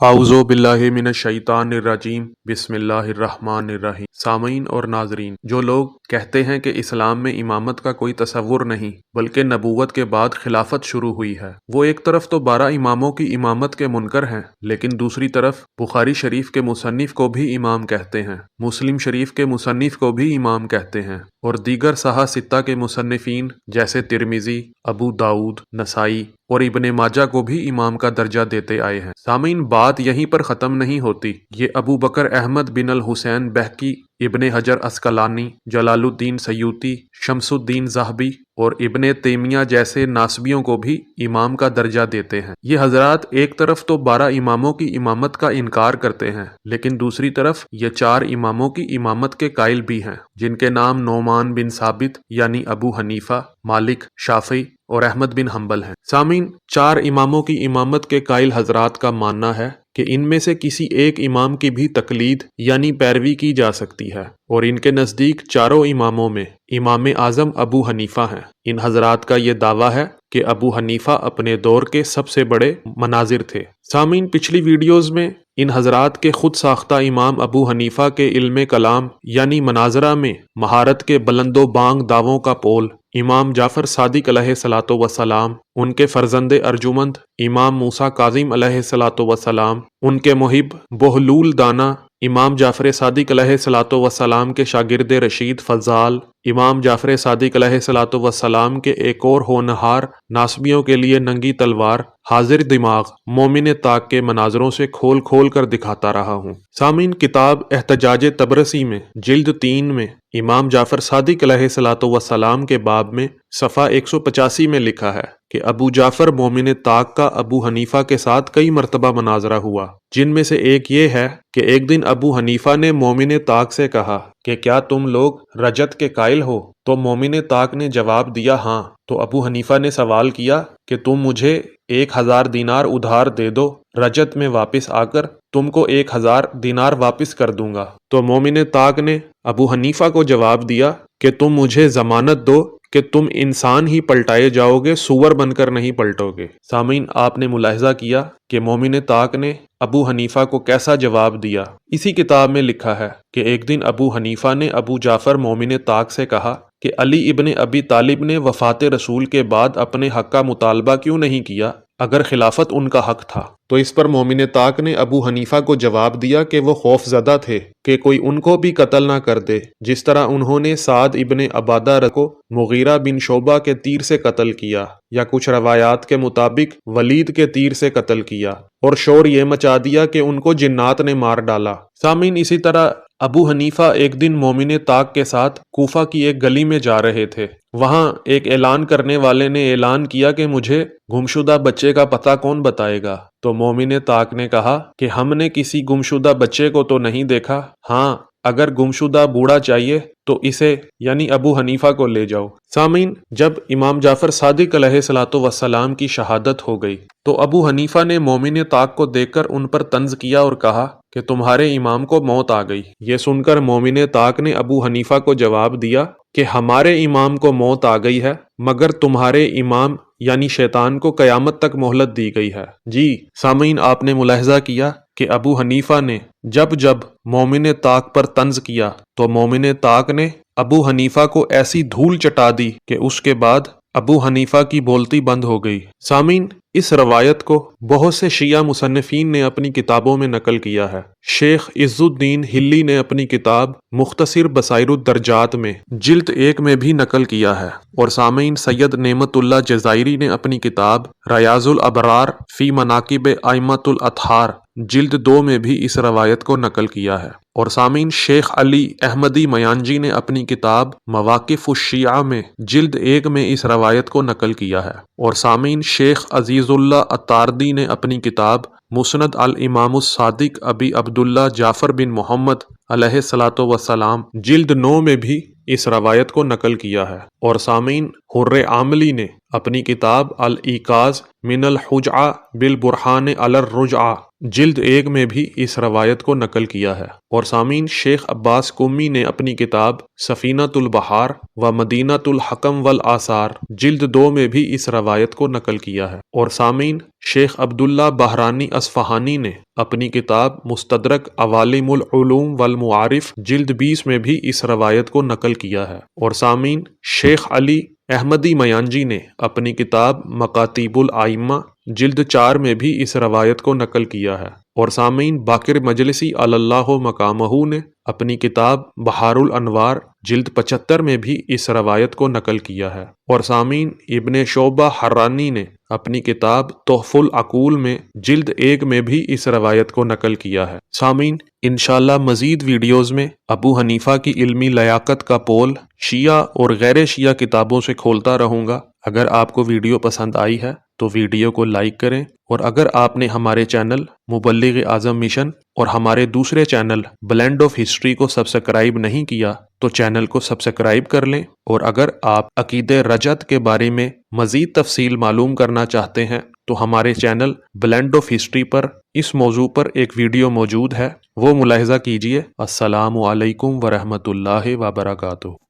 اعوذ باللہ من الشیطان الرجیم بسم اللہ الرحمن الرحیم۔ سامعین اور ناظرین، جو لوگ کہتے ہیں کہ اسلام میں امامت کا کوئی تصور نہیں بلکہ نبوت کے بعد خلافت شروع ہوئی ہے، وہ ایک طرف تو 12 اماموں کی امامت کے منکر ہیں، لیکن دوسری طرف بخاری شریف کے مصنف کو بھی امام کہتے ہیں، مسلم شریف کے مصنف کو بھی امام کہتے ہیں، اور دیگر صحاح ستہ کے مصنفین جیسے ترمذی، ابو داؤد، نسائی اور ابن ماجہ کو بھی امام کا درجہ دیتے آئے ہیں۔ سامعین، بات یہیں پر ختم نہیں ہوتی۔ یہ ابو بکر احمد بن الحسین بہقی، ابن حجر عسقلانی، جلال الدین سیوطی، شمس الدین ذہبی اور ابن تیمیہ جیسے ناسبیوں کو بھی امام کا درجہ دیتے ہیں۔ یہ حضرات ایک طرف تو 12 اماموں کی امامت کا انکار کرتے ہیں، لیکن دوسری طرف یہ 4 اماموں کی امامت کے قائل بھی ہیں، جن کے نام نعمان بن ثابت یعنی ابو حنیفہ، مالک، شافعی اور احمد بن حنبل ہیں۔ سامعین، 4 اماموں کی امامت کے قائل حضرات کا ماننا ہے کہ ان میں سے کسی ایک امام کی بھی تقلید یعنی پیروی کی جا سکتی ہے، اور ان کے نزدیک چاروں اماموں میں امام اعظم ابو حنیفہ ہیں۔ ان حضرات کا یہ دعویٰ ہے کہ ابو حنیفہ اپنے دور کے سب سے بڑے مناظر تھے۔ سامعین، پچھلی ویڈیوز میں ان حضرات کے خود ساختہ امام ابو حنیفہ کے علم کلام یعنی مناظرہ میں مہارت کے بلند و بانگ دعووں کا پول، امام جعفر صادق علیہ الصلوۃ والسلام، ان کے فرزند ارجمند امام موسیٰ کاظم علیہ الصلوۃ والسلام، ان کے محب بہلول دانا امام جعفر صادق علیہ الصلوۃ والسلام کے شاگرد رشید فضال، امام جعفر صادق علیہ الصلوۃ والسلام کے ایک اور ہونہار ناسبیوں کے لیے ننگی تلوار حاضر دماغ مومن طاق کے مناظروں سے کھول کھول کر دکھاتا رہا ہوں۔ سامعین، کتاب احتجاج تبرسی میں جلد 3 میں امام جعفر صادق علیہ الصلوۃ والسلام کے باب میں صفحہ 185 میں لکھا ہے کہ ابو جعفر مومن طاق کا ابو حنیفہ کے ساتھ کئی مرتبہ مناظرہ ہوا، جن میں سے ایک یہ ہے کہ ایک دن ابو حنیفہ نے مومن طاق سے کہا کہ کیا تم لوگ رجت کے قائل ہو؟ تو مومن طاق نے جواب دیا ہاں۔ تو ابو حنیفہ نے سوال کیا کہ تم مجھے 1000 دینار ادھار دے دو، رجت میں واپس آ کر تم کو 1000 دینار واپس کر دوں گا۔ تو مومن طاق نے ابو حنیفہ کو جواب دیا کہ تم مجھے ضمانت دو کہ تم انسان ہی پلٹائے جاؤ گے، سور بن کر نہیں پلٹو گے۔ سامعین، آپ نے ملاحظہ کیا کہ مومن طاق نے ابو حنیفہ کو کیسا جواب دیا۔ اسی کتاب میں لکھا ہے کہ ایک دن ابو حنیفہ نے ابو جعفر مومن طاق سے کہا کہ علی ابن ابی طالب نے وفات رسول کے بعد اپنے حق کا مطالبہ کیوں نہیں کیا اگر خلافت ان کا حق تھا؟ تو اس پر مومن طاق نے ابو حنیفہ کو جواب دیا کہ وہ خوف زدہ تھے کہ کوئی ان کو بھی قتل نہ کر دے، جس طرح انہوں نے سعد ابن عبادہ کو مغیرہ بن شعبہ کے تیر سے قتل کیا، یا کچھ روایات کے مطابق ولید کے تیر سے قتل کیا، اور شور یہ مچا دیا کہ ان کو جنات نے مار ڈالا۔ سامعین، اسی طرح ابو حنیفہ ایک دن مومن طاق کے ساتھ کوفہ کی ایک گلی میں جا رہے تھے۔ وہاں ایک اعلان کرنے والے نے اعلان کیا کہ مجھے گمشدہ بچے کا پتہ کون بتائے گا؟ تو مومن طاق نے کہا کہ ہم نے کسی گمشدہ بچے کو تو نہیں دیکھا، ہاں اگر گمشدہ بوڑھا چاہیے تو اسے یعنی ابو حنیفہ کو لے جاؤ۔ سامعین، جب امام جعفر صادق علیہ الصلوۃ والسلام کی شہادت ہو گئی تو ابو حنیفہ نے مومن طاق کو دیکھ کر ان پر طنز کیا اور کہا کہ تمہارے امام کو موت آ گئی۔ یہ سن کر مومن طاق نے ابو حنیفہ کو جواب دیا کہ ہمارے امام کو موت آ گئی ہے، مگر تمہارے امام یعنی شیطان کو قیامت تک مہلت دی گئی ہے۔ جی سامعین، آپ نے ملاحظہ کیا کہ ابو حنیفہ نے جب مومن طاق پر طنز کیا تو مومن طاق نے ابو حنیفہ کو ایسی دھول چٹا دی کہ اس کے بعد ابو حنیفہ کی بولتی بند ہو گئی۔ سامعین، اس روایت کو بہت سے شیعہ مصنفین نے اپنی کتابوں میں نقل کیا ہے۔ شیخ عز الدین ہلی نے اپنی کتاب مختصر بصائر الدرجات میں جلد 1 میں بھی نقل کیا ہے، اور سامعین، سید نعمت اللہ جزائری نے اپنی کتاب ریاض الابرار فی مناقب ائمۃ الاطہار جلد 2 میں بھی اس روایت کو نقل کیا ہے، اور سامعین، شیخ علی احمدی میانجی نے اپنی کتاب مواقف الشیعہ میں جلد 1 میں اس روایت کو نقل کیا ہے، اور سامعین، شیخ عزیز اللہ الطاردی نے اپنی کتاب مسند الامام الصادق ابی عبداللہ جعفر بن محمد علیہ الصلوۃ والسلام جلد 9 میں بھی اس روایت کو نقل کیا ہے، اور سامعین، حر عاملی نے اپنی کتاب الایقاظ من الحجع بالبرہان علی الرجع جلد 1 میں بھی اس روایت کو نقل کیا ہے۔ اور سامعین، شیخ عباس قمی نے اپنی کتاب سفینۃ البحار و مدینۃ الحکم والآثار جلد 2 میں بھی اس روایت کو نقل کیا ہے۔ اور سامعین، شیخ عبداللہ بحرانی اصفہانی نے اپنی کتاب مستدرک عوالم العلوم والمعارف جلد 20 میں بھی اس روایت کو نقل کیا ہے۔ اور سامعین، شیخ علی احمدی میانجی نے اپنی کتاب مکاتیب الائمہ جلد 4 میں بھی اس روایت کو نقل کیا ہے۔ اور سامعین، باقر مجلسی علی اللہ مقامہ نے اپنی کتاب بحار الانوار جلد 75 میں بھی اس روایت کو نقل کیا ہے۔ اور سامعین، ابن شعبہ حرانی نے اپنی کتاب تحف العقول میں جلد 1 میں بھی اس روایت کو نقل کیا ہے۔ سامعین، انشاءاللہ مزید ویڈیوز میں ابو حنیفہ کی علمی لیاقت کا پول شیعہ اور غیر شیعہ کتابوں سے کھولتا رہوں گا۔ اگر آپ کو ویڈیو پسند آئی ہے تو ویڈیو کو لائک کریں، اور اگر آپ نے ہمارے چینل مبلغ اعظم مشن اور ہمارے دوسرے چینل بلینڈ آف ہسٹری کو سبسکرائب نہیں کیا تو چینل کو سبسکرائب کر لیں۔ اور اگر آپ عقیدہ رجعت کے بارے میں مزید تفصیل معلوم کرنا چاہتے ہیں تو ہمارے چینل بلینڈ آف ہسٹری پر اس موضوع پر ایک ویڈیو موجود ہے، وہ ملاحظہ کیجیے۔ السلام علیکم ورحمۃ اللہ وبرکاتہ۔